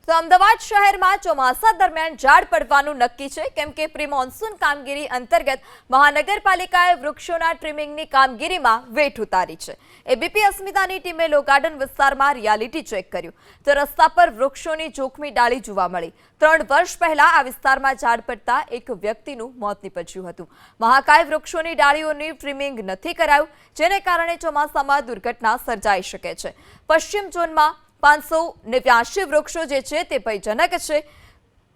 તો અમદાવાદ શહેરમાં ચોમાસા દરમિયાન ઝાડ પડવાનું નક્કી છે કેમ કે પ્રી મોન્સૂન કામગીરી અંતર્ગત મહાનગરપાલિકાએ વૃક્ષોના ટ્રીમિંગની કામગીરીમાં વેઠ ઉતારી છે। એબીપી અસ્મિતાની ટીમે લો ગાર્ડન વિસ્તારમાં રિયાલિટી ચેક કર્યું તો રસ્તા પર વૃક્ષોની જોખમી ડાળી જોવા મળી। 3 વર્ષ પહેલા આ વિસ્તારમાં ઝાડ પડતા એક વ્યક્તિનું મોત નીપજ્યું હતું। મહાકાય વૃક્ષોની ડાળીઓની ટ્રીમિંગ નથી કરાયું, જેને કારણે ચોમાસામાં દુર્ઘટના સર્જાઈ શકે છે। પશ્ચિમ ઝોનમાં 589 વૃક્ષો જે છે તે ભયજનક છે,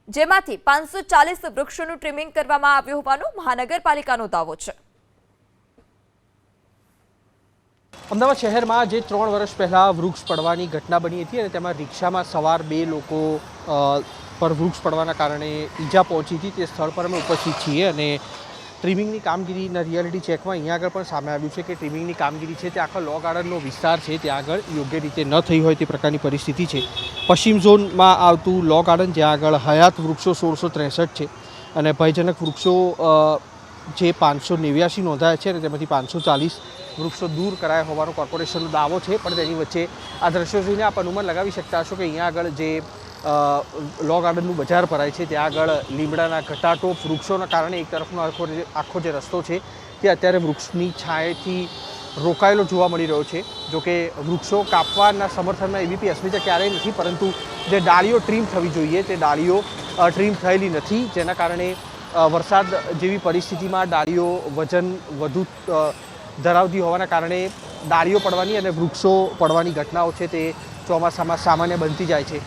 જેમાંથી 540 વૃક્ષોનું ટ્રીમિંગ કરવામાં આવ્યું હોવાનો મહાનગરપાલિકાનો દાવો છે। અમદાવાદ શહેરમાં જે 3 વર્ષ પહેલાં વૃક્ષ પડવાની ઘટના બની હતી અને તેમાં રિક્ષામાં સવાર 2 લોકો પર વૃક્ષ પડવાના કારણે ઈજા પહોંચી હતી, તે સ્થળ પર અમે ઉપસ્થિત છીએ અને ટ્રીમિંગની કામગીરીના રિયાલિટી ચેકમાં અહીંયા આગળ પણ સામે આવ્યું છે કે ટ્રીમિંગની કામગીરી છે તે આખા લો ગાર્ડનનો વિસ્તાર છે ત્યાં આગળ યોગ્ય રીતે ન થઈ હોય તે પ્રકારની પરિસ્થિતિ છે। પશ્ચિમ ઝોનમાં આવતું લો ગાર્ડન જ્યાં આગળ હયાત વૃક્ષો 1663 છે અને ભયજનક વૃક્ષો જે 589 નોંધાયા છે અને તેમાંથી 540 વૃક્ષો દૂર કરાયા હોવાનો કોર્પોરેશનનો દાવો છે, પણ તેની વચ્ચે આ દ્રશ્યો જોઈને આપ અનુમાન લગાવી શકતા હશો કે અહીંયા આગળ જે લો ગાર્ડનનું બજાર ભરાય છે ત્યાં આગળ લીમડાના ઘટાટોપ વૃક્ષોના કારણે એક તરફનો આખો જે રસ્તો છે તે અત્યારે વૃક્ષની છાંયથી રોકાયેલો જોવા મળી રહ્યો છે। જોકે વૃક્ષો કાપવાના સમર્થનમાં એબીપી અસ્મિતા ક્યારેય નથી, પરંતુ જે ડાળીઓ ટ્રીમ થવી જોઈએ તે ડાળીઓ ટ્રીમ થયેલી નથી, જેના કારણે વરસાદ જેવી પરિસ્થિતિમાં ડાળીઓ વજન વધુ ધરાવતી હોવાના કારણે ડાળીઓ પડવાની અને વૃક્ષો પડવાની ઘટનાઓ છે તે ચોમાસામાં સામાન્ય બનતી જાય છે।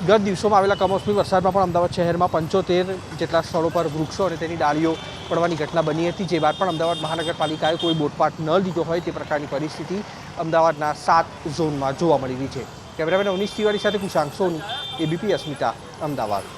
ગત દિવસોમાં આવેલા કમોસમી વરસાદમાં પણ અમદાવાદ શહેરમાં 75 જેટલા સ્થળો પર વૃક્ષો અને તેની ડાળીઓ પડવાની ઘટના બની હતી, જે બાદ પણ અમદાવાદ મહાનગરપાલિકાએ કોઈ બોટપાટ ન લીધો હોય તે પ્રકારની પરિસ્થિતિ અમદાવાદના 7 ઝોનમાં જોવા મળી રહી છે। કેમેરામેન અવનીશ તિવારી સાથે કુશાંક સોની, એબીપી અસ્મિતા, અમદાવાદ।